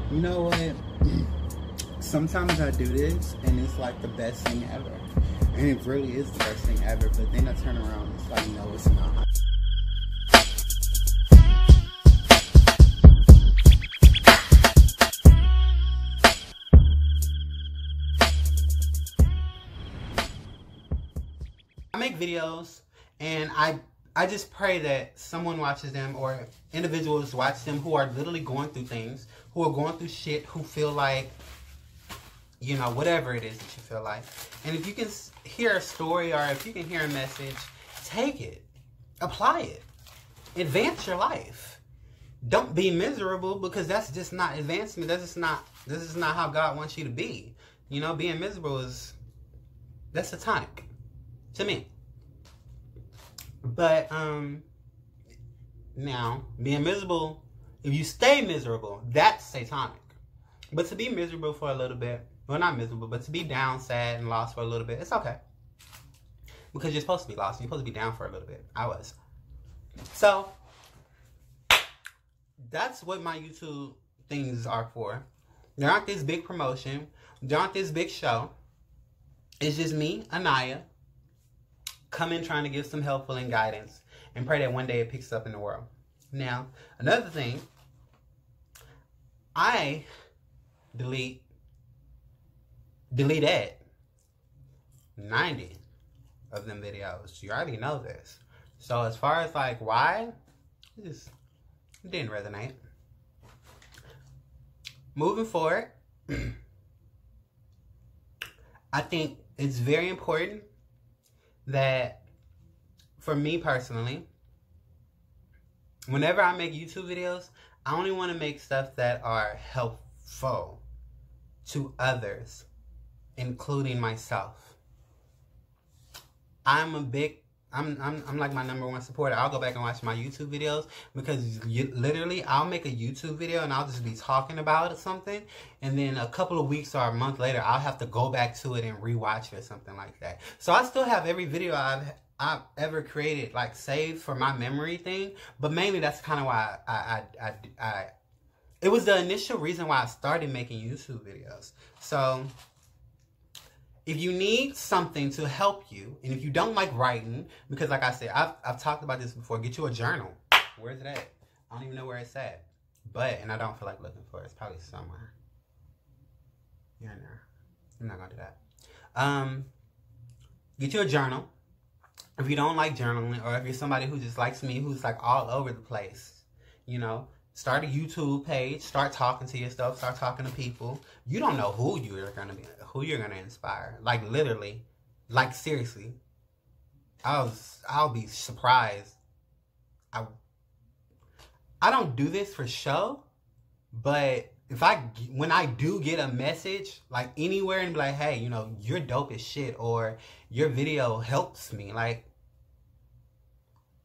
You know what? Sometimes I do this and it's like the best thing ever. And it really is the best thing ever. But then I turn around and it's like, no, it's not. I make videos and I just pray that someone watches them or individuals watch them who are literally going through things, who are going through shit, who feel like, you know, whatever it is that you feel like. And if you can hear a story or if you can hear a message, take it, apply it, advance your life. Don't be miserable, because that's just not advancement. This is not how God wants you to be. You know, being miserable that's satanic to me. But now being miserable, if you stay miserable, that's satanic. But to be miserable for a little bit, well, not miserable, but to be down, sad, and lost for a little bit, it's okay. Because you're supposed to be lost. You're supposed to be down for a little bit. I was. So that's what my YouTube things are for. There aren't this big promotion. There aren't this big show. It's just me, Anaya, come in trying to give some helpful and guidance and pray that one day it picks up in the world. Now, another thing, I deleted 90 of them videos. You already know this. So as far as like why, it didn't resonate. Moving forward, I think it's very important that for me personally, whenever I make YouTube videos, I only want to make stuff that are helpful to others, including myself. I'm like my #1 supporter. I'll go back and watch my YouTube videos because literally I'll make a YouTube video and I'll just be talking about something, and then a couple of weeks or a month later I'll have to go back to it and rewatch it or something like that. So I still have every video I've ever created like saved for my memory thing, but mainly that's kind of why it was the initial reason why I started making YouTube videos. So if you need something to help you, and if you don't like writing, because like I said, I've talked about this before, get you a journal. Where's it at? I don't even know where it's at. And I don't feel like looking for it. It's probably somewhere. Here and there. I'm not going to do that. Get you a journal. If you don't like journaling, or if you're somebody who just likes me, who's like all over the place, you know, start a YouTube page, start talking to yourself, start talking to people. You don't know who you're going to inspire. Like literally, like seriously. I'll be surprised. I don't do this for show, but when I do get a message like anywhere and be like, hey, you know, you're dope as shit, or your video helps me, like,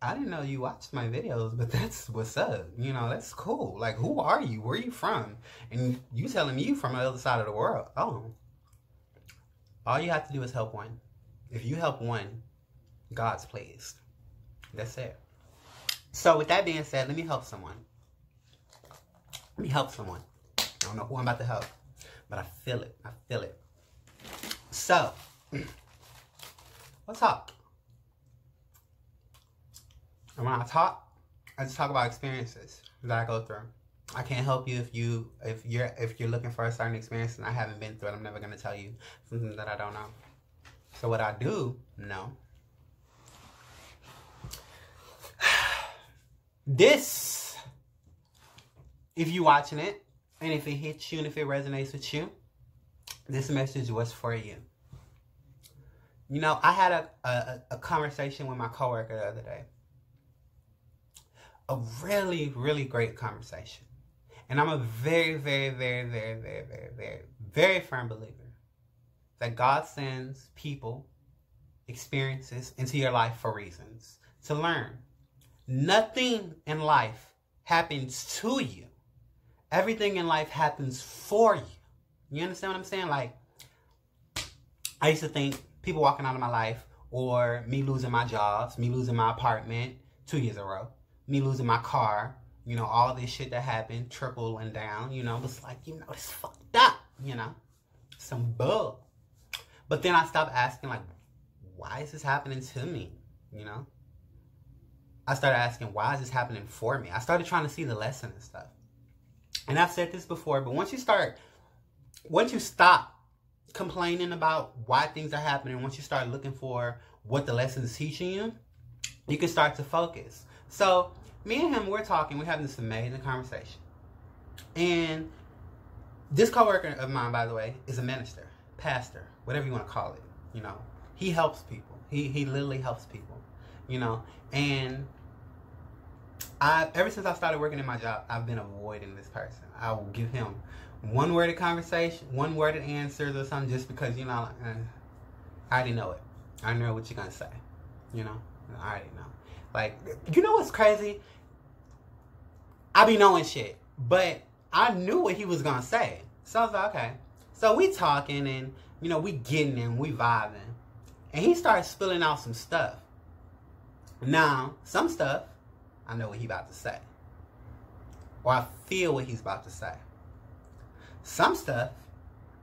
I didn't know you watched my videos, but that's what's up. You know, that's cool. Like, who are you? Where are you from? And you telling me you from the other side of the world. Oh. All you have to do is help one. If you help one, God's pleased. That's it. So with that being said, let me help someone. Let me help someone. I don't know who I'm about to help, but I feel it. I feel it. So, let's talk. And when I talk, I just talk about experiences that I go through. I can't help you if you're looking for a certain experience and I haven't been through it. I'm never gonna tell you something that I don't know. So what I do know, this, if you watching it and if it hits you and if it resonates with you, this message was for you. You know, I had a conversation with my coworker the other day. A really, really great conversation. And I'm a very, very, very, very, very, very, very, very firm believer that God sends people, experiences into your life for reasons. To learn. Nothing in life happens to you. Everything in life happens for you. You understand what I'm saying? Like, I used to think people walking out of my life, or me losing my jobs, me losing my apartment 2 years in a row, me losing my car, you know, all this shit that happened, trickling down, you know, it's like, you know, it's fucked up, you know, some bull. But then I stopped asking, like, why is this happening to me, you know? I started asking, why is this happening for me? I started trying to see the lesson and stuff. And I've said this before, but once you stop complaining about why things are happening, once you start looking for what the lesson is teaching you, you can start to focus. So me and him, we're talking, we're having this amazing conversation. And this coworker of mine, by the way, is a minister, pastor, whatever you want to call it. You know, he helps people. He literally helps people, you know. And ever since I started working in my job, I've been avoiding this person. I will give him one-worded conversation, one-worded answers or something, just because, you know, I already know it. I know what you're going to say, you know. I already know. Like, you know what's crazy? I be knowing shit, but I knew what he was going to say. So I was like, okay. So we talking and, you know, we getting in, we vibing. And he started spilling out some stuff. Now, some stuff, I know what he about to say. Or I feel what he's about to say. Some stuff,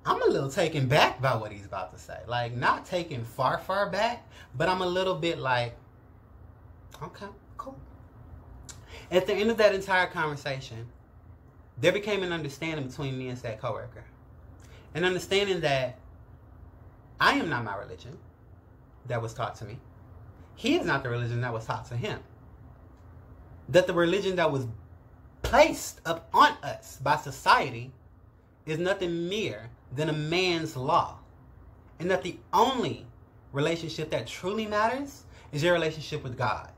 I'm a little taken back by what he's about to say. Like, not taken far, far back, but I'm a little bit like, okay, cool. At the end of that entire conversation, there became an understanding between me and that coworker. An understanding that I am not my religion that was taught to me. He is not the religion that was taught to him. That the religion that was placed upon us by society is nothing mere than a man's law. And that the only relationship that truly matters is your relationship with God.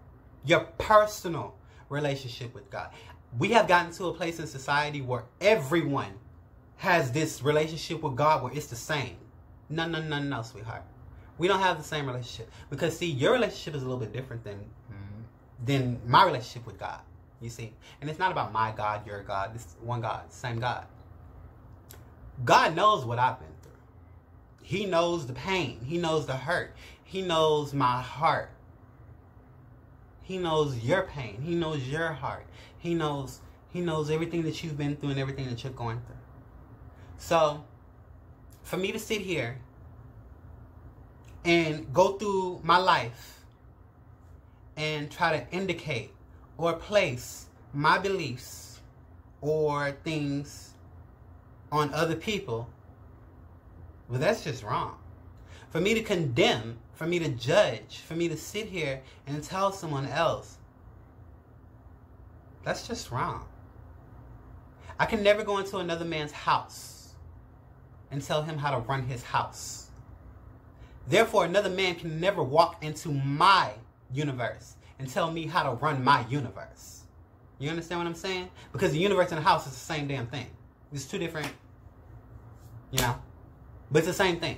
Your personal relationship with God. We have gotten to a place in society where everyone has this relationship with God where it's the same. No, sweetheart. We don't have the same relationship. Because, see, your relationship is a little bit different than my relationship with God. You see? And it's not about my God, your God. It's one God, same God. God knows what I've been through. He knows the pain. He knows the hurt. He knows my heart. He knows your pain. He knows your heart. He knows everything that you've been through and everything that you're going through. So, for me to sit here and go through my life and try to indicate or place my beliefs or things on other people, well, that's just wrong. For me to condemn, for me to judge, for me to sit here and tell someone else, that's just wrong. I can never go into another man's house and tell him how to run his house. Therefore, another man can never walk into my universe and tell me how to run my universe. You understand what I'm saying? Because the universe and the house is the same damn thing. It's two different, you know, but it's the same thing.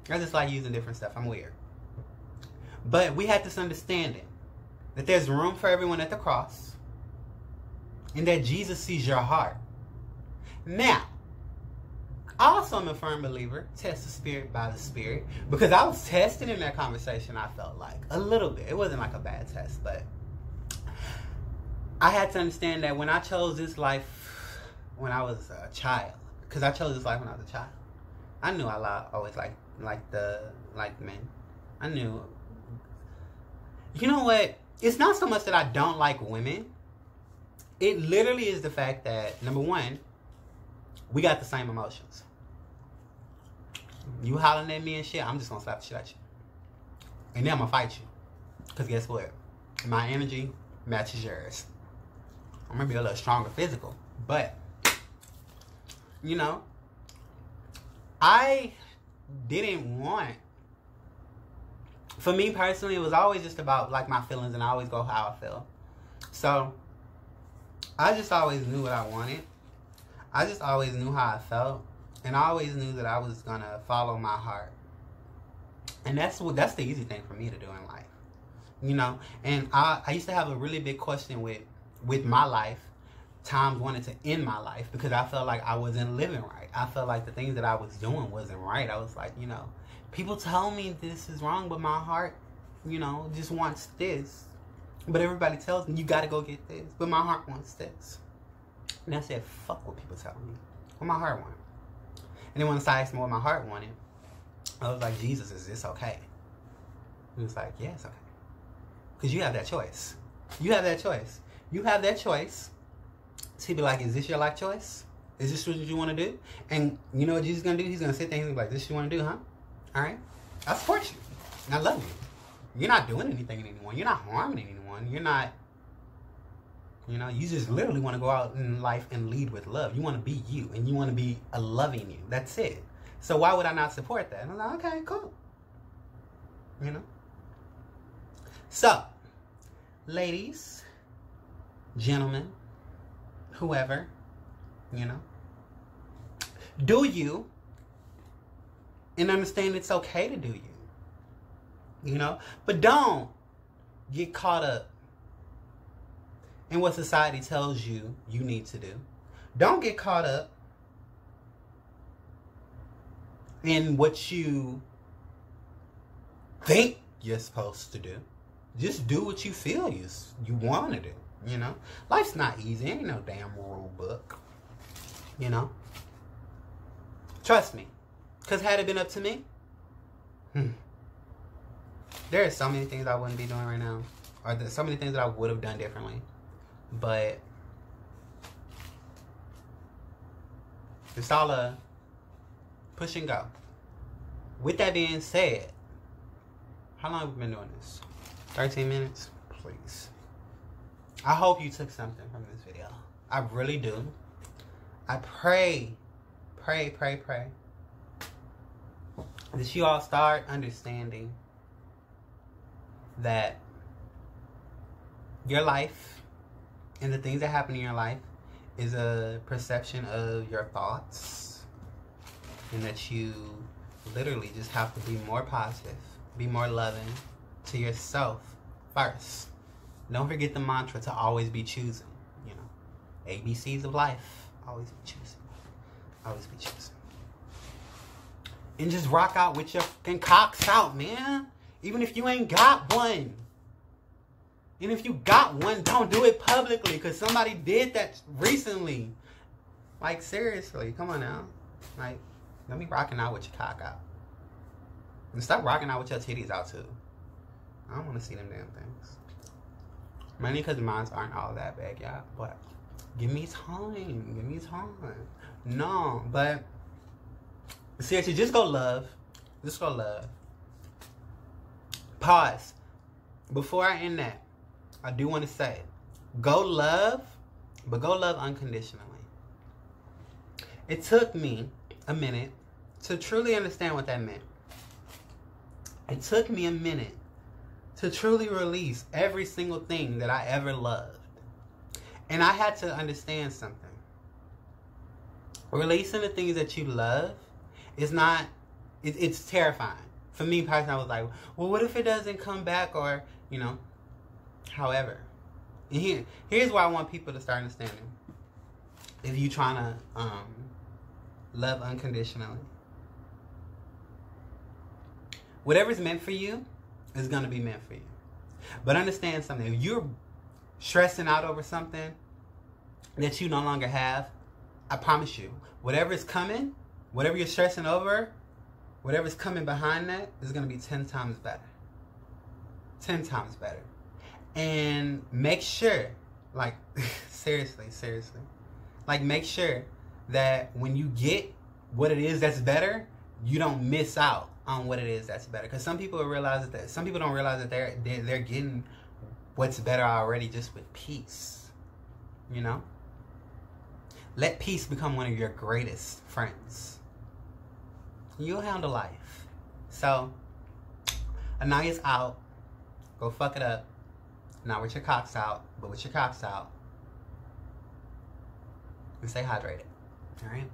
I just like using different stuff. I'm weird. But we had this understanding that there's room for everyone at the cross and that Jesus sees your heart. Now, also I'm a firm believer, test the spirit by the spirit, because I was tested in that conversation, I felt like, a little bit. It wasn't like a bad test, but I had to understand that when I chose this life when I was a child, because I chose this life when I was a child, I knew I always liked men. I knew. You know what? It's not so much that I don't like women. It literally is the fact that, number one, we got the same emotions. You hollering at me and shit, I'm just gonna slap the shit at you. And then I'm gonna fight you. Because guess what? My energy matches yours. I'm gonna be a little stronger physical. But, you know, I didn't want, for me personally, it was always just about like my feelings, and I always go how I feel. So I just always knew what I wanted. I just always knew how I felt, and I always knew that I was gonna follow my heart. And that's the easy thing for me to do in life, you know. And I used to have a really big question with my life. Times wanted to end my life because I felt like I wasn't living right. I felt like the things that I was doing wasn't right. I was like, you know, people tell me this is wrong, but my heart, you know, just wants this. But everybody tells me, you gotta go get this. But my heart wants this. And I said, fuck what people tell me. What my heart want. And then when I asked me what my heart wanted, I was like, Jesus, is this okay? He was like, yeah, it's okay. Because you have that choice. You have that choice. You have that choice to be like, is this your life choice? Is this what you want to do? And you know what Jesus is going to do? He's going to sit there and he's like, this you want to do, huh? All right. I support you. And I love you. You're not doing anything to anyone. You're not harming anyone. You're not, you know, you just literally want to go out in life and lead with love. You want to be you. And you want to be a loving you. That's it. So why would I not support that? And I'm like, okay, cool. You know? So, ladies, gentlemen, whoever, you know, do you, and understand it's okay to do you. You know? But don't get caught up in what society tells you you need to do. Don't get caught up in what you think you're supposed to do. Just do what you feel you want to do. You know? Life's not easy. Ain't no damn rule book. You know? Trust me. Because had it been up to me, there are so many things I wouldn't be doing right now. Or there's so many things that I would have done differently. But it's all a push and go. With that being said, how long have we been doing this? 13 minutes? Please. I hope you took something from this video. I really do. I pray that you all start understanding that your life and the things that happen in your life is a perception of your thoughts, and that you literally just have to be more positive, be more loving to yourself first. Don't forget the mantra to always be choosing, you know. ABCs of life. Always be choosing. Always be choosing. And just rock out with your fucking cocks out, man. Even if you ain't got one. And if you got one, don't do it publicly. Because somebody did that recently. Like, seriously. Come on now. Like, don't be rocking out with your cock out. And stop rocking out with your titties out, too. I don't want to see them damn things. Mainly because mine aren't all that big, y'all. But give me time. Give me time. No, but seriously, just go love. Just go love. Pause. Before I end that, I do want to say, go love, but go love unconditionally. It took me a minute to truly understand what that meant. It took me a minute to truly release every single thing that I ever loved. And I had to understand something. Releasing the things that you love is not, it's terrifying. For me personally, I was like, well, what if it doesn't come back, or, you know, however. And here's why I want people to start understanding. If you're trying to love unconditionally, whatever's meant for you is going to be meant for you. But understand something. If you're stressing out over something that you no longer have, I promise you, whatever's coming, whatever you're stressing over, whatever's coming behind that is going to be 10 times better. 10 times better. And make sure, like, seriously, like, make sure that when you get what it is that's better, you don't miss out on what it is that's better. Because some people realize that, some people don't realize that they're getting what's better already just with peace. You know? Let peace become one of your greatest friends. You'll handle life. So, Anaya's out. Go fuck it up. Not with your cocks out, but with your cocks out. And stay hydrated. Alright?